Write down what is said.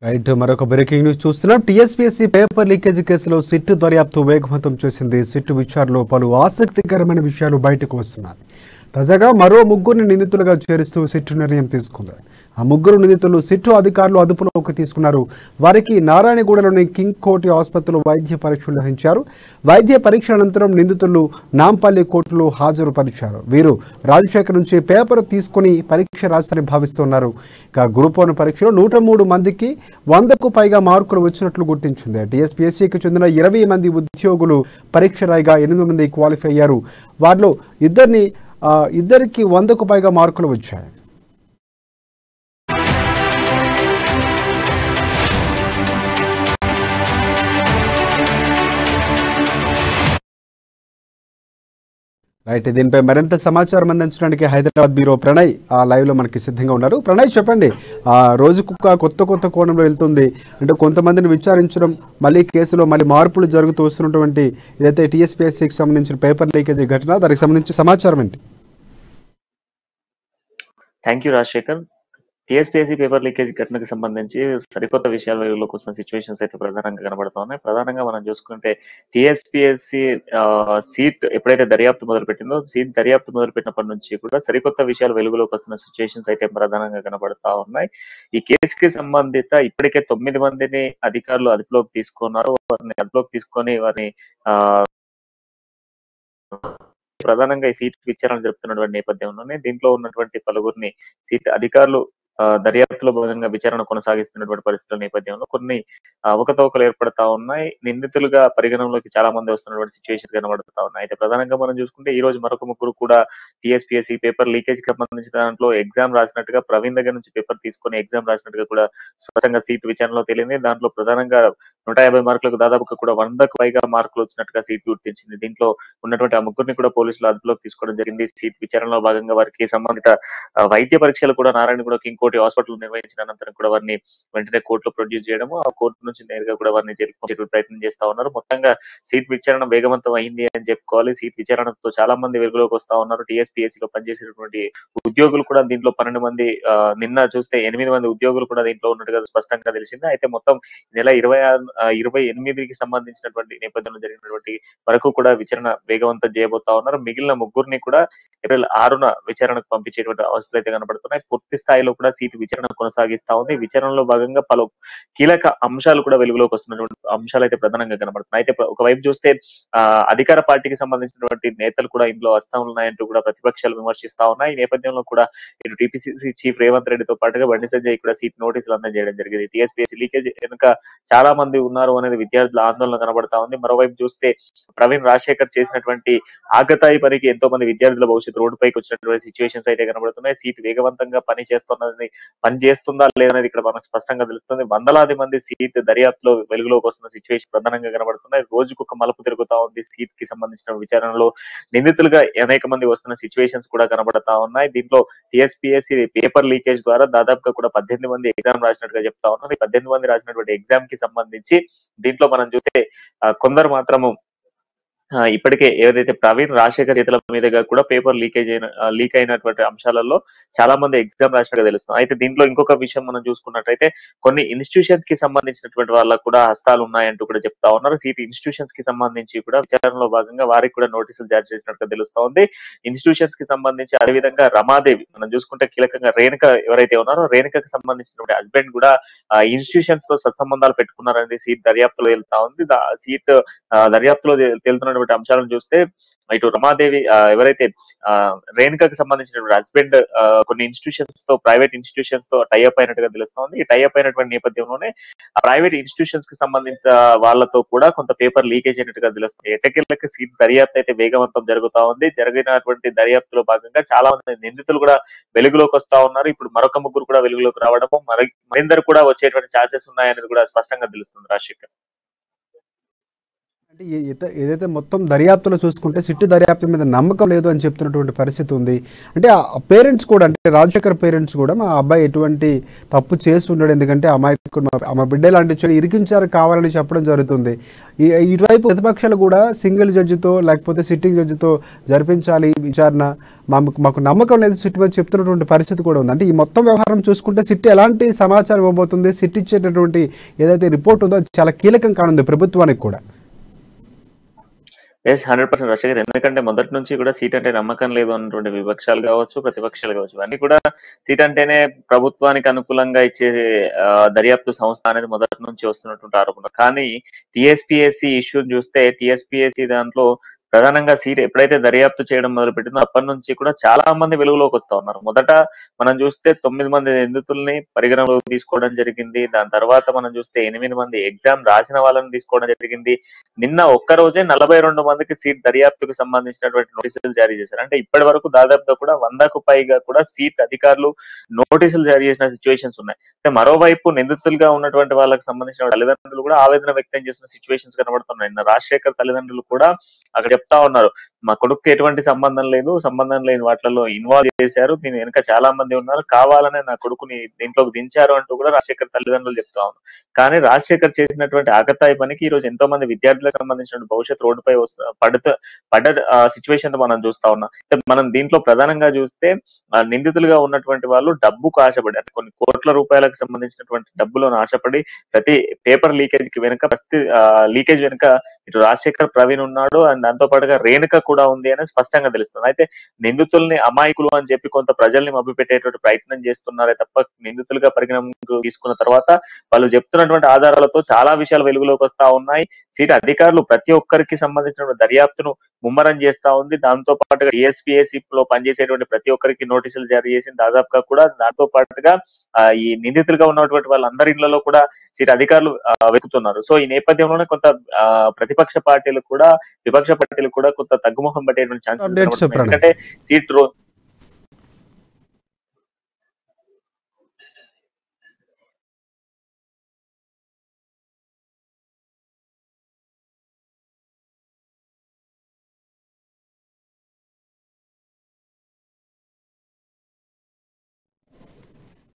Right మరొక breaking news చూస్తున్నాం. TSPSC paper leakage కేసులో సిట్ దర్యాప్తు వేగవంతం చేసింది. సిట్ విచారణలో పలు ఆసక్తికరమైన విషయాలు బయటకు వస్తున్నాయి. తాజాగా మరో ముగ్గురిని నిందితులుగా చేరుస్తూ సిట్ నిర్ణయం తీసుకుంది. ఆ ముగ్గురు నిందితులు సిట్ అధికారులు అదుపులోకి తీసుకున్నారు. వారికి నారాయణగూడలోని కింగ్ కోటి ఆసుపత్రిలో వైద్య పరీక్షలు నిర్వహించారు. వైద్య పరీక్ష అనంతరం నిందితులు నాంపల్లి కోర్టులో హాజరుపరిచారు. వీరు రాజశేఖర్ నుంచి పేపర్ తీసుకుని పరీక్ష రాస్తారని భావిస్తున్నారు. ఇక గ్రూప్ 1 పరీక్షలో 103 మందికి 100కు పైగా మార్కులు వచ్చినట్లు గుర్తించింది. టీఎస్పీఎస్సీకి చెందిన 20 మంది ఉద్యోగులు పరీక్ష రాయగా 8 మంది క్వాలిఫై అయ్యారు. వారిలో ఇద్దరికి 100కు పైగా మార్కులు వచ్చాయి. రైట్, దీనిపై మరింత సమాచారం అందించడానికి హైదరాబాద్ బ్యూరో ప్రణయ్ లైవ్ లో మనకి సిద్ధంగా ఉన్నారు. ప్రణయ్, చెప్పండి, రోజుకు కొత్త కోణంలో వెళ్తుంది. అంటే కొంతమందిని విచారించడం, మళ్ళీ కేసులో మళ్ళీ మార్పులు జరుగుతూ వస్తున్నటువంటి ఏదైతే టీఎస్పీఎస్సీకి సంబంధించిన పేపర్ లీకేజీ ఘటన, దానికి సంబంధించి సమాచారం ఏంటి? Thank you Rajasekhar. TSPSC paper leakage ఘటనకు సంబంధించి సరికొత్త విషయాల వెలుగులోకి వచ్చిన సిచ్యువేషన్స్ అయితే ప్రధానంగా కనబడుతున్నాయి. ప్రధానంగా మనం చూసుకుంటే టీఎస్పీఎస్సీ సీట్ ఎప్పుడైతే దర్యాప్తు మొదలుపెట్టిందో, సీట్ దర్యాప్తు మొదలుపెట్టినప్పటి నుంచి కూడా సరికొత్త విషయాలు వెలుగులోకి వస్తున్న సిచ్యువేషన్స్ అయితే ప్రధానంగా కనబడతా ఉన్నాయి. ఈ కేసుకి సంబంధిత ఇప్పటికే 9 మందిని అధికారులు అదుపులోకి తీసుకున్నారు. వారిని అదుపులోకి తీసుకొని వారిని ప్రధానంగా ఈ సీట్ విచారణ జరుపుతున్నటువంటి నేపథ్యంలోనే దీంట్లో ఉన్నటువంటి పలువురిని సీట్ అధికారులు దర్యాప్తులో భాగంగా విచారణ కొనసాగిస్తున్నటువంటి పరిస్థితుల నేపథ్యంలో కొన్ని అవకతవకలు ఏర్పడతా ఉన్నాయి. నిందితులుగా పరిగణనలోకి చాలా మంది వస్తున్నటువంటి సిచ్యువేషన్స్ కనబడుతా ఉన్నాయి. అయితే ప్రధానంగా మనం చూసుకుంటే ఈ రోజు మరొక ముగ్గురు కూడా టీఎస్పీఎస్సీ పేపర్ లీకేజ్ కి సంబంధించిన దాంట్లో ఎగ్జామ్ రాసినట్టుగా, ప్రవీణ్ దగ్గర నుంచి పేపర్ తీసుకొని ఎగ్జామ్ రాసినట్టుగా కూడా స్పష్టంగా సీట్ విచారణలో తేలింది. దాంట్లో ప్రధానంగా 150 మార్కులకు దాదాపుగా కూడా 100కు పైగా మార్కులు వచ్చినట్టుగా సీట్ గుర్తించింది. దీంట్లో ఉన్నటువంటి ఆ ముగ్గురిని కూడా పోలీసులు అదుపులోకి తీసుకోవడం జరిగింది. సీట్ విచారణలో భాగంగా వారికి సంబంధిత వైద్య పరీక్షలు కూడా నారాయణగూడ కింగ్ కోటి హాస్పిటల్ నిర్వహించిన అనంతరం కూడా వారిని వెంటనే కోర్టులో ప్రొడ్యూస్ చేయడము, ఆ కోర్టు నుంచి నేరుగా కూడా వారిని జైలుకు ప్రయత్నం చేస్తా ఉన్నారు. మొత్తంగా సీట్ విచారణ వేగవంతం అయింది అని చెప్పుకోవాలి. సీట్ విచారణతో చాలా మంది వెలుగులోకి వస్తా ఉన్నారు. టీఎస్పీఎస్సీలో పనిచేసినటువంటి ఉద్యోగులు కూడా దీంట్లో 12 మంది, నిన్న చూస్తే 8 మంది ఉద్యోగులు కూడా దీంట్లో ఉన్నట్టుగా స్పష్టంగా తెలిసింది. అయితే మొత్తం నెల 28కి సంబంధించినటువంటి నేపథ్యంలో జరిగినటువంటి వరకు కూడా విచారణ వేగవంతం చేయబోతా ఉన్నారు. మిగిలిన ముగ్గురిని కూడా ఏప్రిల్ 6న విచారణకు పంపించేటువంటి అవసరాలు అయితే కనబడుతున్నాయి. పూర్తి స్థాయిలో కూడా సీటు విచారణ కొనసాగిస్తా ఉంది. విచారణలో భాగంగా పలు కీలక అంశాలు కూడా వెలుగులోకి వస్తున్నటువంటి అంశాలు అయితే ప్రధానంగా కనబడుతున్నాయి. అయితే ఒకవైపు చూస్తే అధికార పార్టీకి సంబంధించినటువంటి నేతలు కూడా ఇందులో వస్తా ఉన్నాయంటూ కూడా ప్రతిపక్షాలు విమర్శిస్తా ఉన్నాయి. ఈ నేపథ్యంలో కూడా ఇటు టీపీసీసీ చీఫ్ రేవంత్ రెడ్డితో పాటుగా బండి సంజయ్ కూడా సీట్ నోటీసులు అందజేయడం జరిగింది. టీఎస్పీఎస్సీ లీకేజ్ వెనుక చాలా మంది ఉన్నారు అనేది విద్యార్థుల ఆందోళన కనబడతా ఉంది. మరోవైపు చూస్తే ప్రవీణ్ రాజశేఖర్ చేసినటువంటి ఆగతాయి పనికి ఎంతో మంది విద్యార్థుల భవిష్యత్తు రోడ్డుపైకి వచ్చినటువంటి సిచ్యువేషన్స్ అయితే కనబడుతున్నాయి. సీట్ వేగవంతంగా పని చేస్తుందా లేదనేది ఇక్కడ మనకు స్పష్టంగా తెలుస్తుంది. వందలాది మంది సీట్ దర్యాప్తులో వెలుగులోకి వస్తున్న సిచ్యువేషన్ ప్రధానంగా కనబడుతున్నాయి. రోజుకు ఒక మలుపు తిరుగుతా ఉంది. సీట్ కి సంబంధించిన విచారణలో నిందితులుగా అనేక మంది వస్తున్న సిచ్యువేషన్స్ కూడా కనబడతా ఉన్నాయి. దీంట్లో టీఎస్పీఎస్సీ పేపర్ లీకేజ్ ద్వారా దాదాపుగా కూడా 18 మంది ఎగ్జామ్ రాసినట్టుగా చెప్తా ఉన్నారు. ఈ 18 మంది రాసినటువంటి ఎగ్జామ్ కి సంబంధించి దీంట్లో మనం చూస్తే కొందరు మాత్రము ఇప్పటికే ఏదైతే ప్రవీణ్ రాజశేఖర్ చేతుల మీదుగా కూడా పేపర్ లీక్ అయినటువంటి అంశాలలో చాలా మంది ఎగ్జామ్ రాసినట్టుగా తెలుస్తుంది. అయితే దీంట్లో ఇంకొక విషయం మనం చూసుకున్నట్టయితే కొన్ని ఇన్స్టిట్యూషన్స్ కి సంబంధించినటువంటి వాళ్ళకు కూడా హస్తాలు ఉన్నాయంటూ కూడా చెప్తా ఉన్నారు. సీట్ ఇన్స్టిట్యూషన్స్ కి సంబంధించి కూడా విచారణలో భాగంగా వారికి కూడా నోటీసులు జారీ చేసినట్టుగా తెలుస్తా ఉంది. ఇన్స్టిట్యూషన్స్ కి సంబంధించి అదేవిధంగా రమాదేవి మనం చూసుకుంటే కీలకంగా రేణుక ఎవరైతే ఉన్నారో రేణుకకి సంబంధించినటువంటి హస్బెండ్ కూడా ఇన్స్టిట్యూషన్స్ తో సత్సంబంధాలు పెట్టుకున్నారనేది సీట్ దర్యాప్తులో వెళ్తా ఉంది. సీట్ దర్యాప్తులో తేలుతున్నటువంటి అంశాలను చూస్తే ఇటు రమాదేవి ఎవరైతే రేణుకకి సంబంధించినటువంటి హస్బెండ్ కొన్ని ఇన్స్టిట్యూషన్స్ తో, ప్రైవేట్ ఇన్స్టిట్యూషన్స్ తో టైఅప్ అయినట్టుగా తెలుస్తోంది. ఈ టైఅప్ అయినటువంటి నేపథ్యంలోనే ప్రైవేట్ ఇన్స్టిట్యూషన్స్ కి సంబంధించిన వాళ్ళతో కూడా కొంత పేపర్ లీకేజ్ అయినట్టుగా తెలుస్తుంది. ఎట్టకేళ్ళకి సీట్ దర్యాప్తు అయితే వేగవంతం జరుగుతా ఉంది. జరిగినటువంటి దర్యాప్తులో భాగంగా చాలా మంది నిందితులు కూడా వెలుగులోకి వస్తా ఉన్నారు. ఇప్పుడు మరొక ముగ్గురు కూడా వెలుగులోకి రావడము, మరిందరు కూడా వచ్చేటువంటి ఛాన్సెస్ ఉన్నాయనేది కూడా స్పష్టంగా తెలుస్తుంది రాజశేఖర్. అంటే ఏదైతే మొత్తం దర్యాప్తులో చూసుకుంటే సిట్టు దర్యాప్తు మీద నమ్మకం లేదు అని చెప్తున్నటువంటి పరిస్థితి ఉంది. అంటే ఆ పేరెంట్స్ కూడా, అంటే రాజశేఖర్ పేరెంట్స్ కూడా మా అబ్బాయి ఎటువంటి తప్పు చేస్తుండడు, ఎందుకంటే అమాయకుడు, మా బిడ్డ లాంటి చెడు ఇరికించారు కావాలని చెప్పడం జరుగుతుంది. ఇటువైపు ప్రతిపక్షాలు కూడా సింగిల్ జడ్జితో లేకపోతే సిట్టింగ్ జడ్జితో జరిపించాలి విచారణ, మాకు నమ్మకం లేదు సిట్ మీద చెప్తున్నటువంటి పరిస్థితి కూడా ఉంది. అంటే ఈ మొత్తం వ్యవహారం చూసుకుంటే సిట్ ఎలాంటి సమాచారం ఇవ్వబోతుంది, సిట్ ఇచ్చేటటువంటి ఏదైతే రిపోర్ట్ ఉందో అది చాలా కీలకం కానుంది ప్రభుత్వానికి కూడా. ఎస్ 100% రాజశేఖర్. ఎందుకంటే మొదటి నుంచి కూడా సీట్ అంటే నమ్మకం లేదు అన్నటువంటి విపక్షాలు కావచ్చు, ప్రతిపక్షాలు కావచ్చు, ఇవన్నీ కూడా సీట్ అంటేనే ప్రభుత్వానికి అనుకూలంగా ఇచ్చే దర్యాప్తు సంస్థ అనేది మొదటి నుంచి వస్తున్నటువంటి ఆరోపణ. కానీ టీఎస్పీఎస్సీ ఇష్యూని చూస్తే టీఎస్పీఎస్సీ దాంట్లో ప్రధానంగా సీట్ ఎప్పుడైతే దర్యాప్తు చేయడం మొదలు పెట్టిందో అప్పటి నుంచి కూడా చాలా మంది వెలుగులోకి వస్తా ఉన్నారు. మొదట మనం చూస్తే 9 మంది నిందితుల్ని పరిగణలోకి తీసుకోవడం జరిగింది. దాని తర్వాత మనం చూస్తే 8 మంది ఎగ్జామ్ రాసిన వాళ్ళని తీసుకోవడం జరిగింది. నిన్న ఒక్క రోజే 42 మందికి సీట్ దర్యాప్తుకు సంబంధించినటువంటి నోటీసులు జారీ చేశారు. అంటే ఇప్పటి వరకు దాదాపుగా కూడా 100కు పైగా కూడా సీట్ అధికారులు నోటీసులు జారీ చేసిన సిచ్యువేషన్స్ ఉన్నాయి. అంటే మరోవైపు నిందితులుగా ఉన్నటువంటి వాళ్ళకి సంబంధించిన తల్లిదండ్రులు కూడా ఆవేదన వ్యక్తం చేసిన సిచ్యువేషన్స్ కనబడుతున్నాయి. నిన్న రాజశేఖర్ తల్లిదండ్రులు కూడా అక్కడ చెప్తా ఉన్నారు, మా కొడుకు ఎటువంటి సంబంధం లేదు, సంబంధం లేని వాటిలో ఇన్వాల్వ్ చేశారు, దీని వెనుక చాలా మంది ఉన్నారు, కావాలనే నా కొడుకుని దీంట్లోకి దించారు అంటూ కూడా రాజశేఖర్ తల్లిదండ్రులు చెప్తా ఉన్నారు. కానీ రాజశేఖర్ చేసినటువంటి ఆకతాయి పనికి ఈ రోజు ఎంతో మంది విద్యార్థులకు సంబంధించిన భవిష్యత్ రోడ్డుపై పడ్డ సిచ్యువేషన్ మనం చూస్తా ఉన్నాం. మనం దీంట్లో ప్రధానంగా చూస్తే నిందితులుగా ఉన్నటువంటి వాళ్ళు డబ్బుకు ఆశపడి, అంటే కొన్ని కోట్ల రూపాయలకు సంబంధించినటువంటి డబ్బులను ఆశపడి ప్రతి పేపర్ లీకేజ్ కి వెనుక లీకేజ్ వెనుక ఇటు రాజశేఖర్ ప్రవీణ్ ఉన్నాడు, అండ్ దాంతో పాటుగా రేణుక కూడా ఉంది అని స్పష్టంగా తెలుస్తుంది. అయితే నిందితుల్ని అమాయకులు అని చెప్పి కొంత ప్రజల్ని మభ్యపెట్టేటువంటి ప్రయత్నం చేస్తున్నారే తప్ప నిందితులుగా పరిగణనకు తీసుకున్న తర్వాత వాళ్ళు చెప్తున్నటువంటి ఆధారాలతో చాలా విషయాలు వెలుగులోకి వస్తా ఉన్నాయి. సీట్ అధికారులు ప్రతి ఒక్కరికి సంబంధించిన దర్యాప్తును ముమ్మరం చేస్తా ఉంది. దాంతో పాటుగా టీఎస్పీఎస్సీ లో పనిచేసేటువంటి ప్రతి ఒక్కరికి నోటీసులు జారీ చేసింది. దాదాపుగా కూడా దాంతో పాటుగా ఈ నిందితులుగా ఉన్నటువంటి వాళ్ళందరి ఇళ్లలో కూడా సీట్ అధికారులు వెతుకుతున్నారు. సో ఈ నేపథ్యంలోనే కొంత ప్రతిపక్ష పార్టీలు కూడా విపక్ష పార్టీలు కూడా కొంత తగ్గుముఖం పట్టేటువంటి ఛాన్సెస్. ఎందుకంటే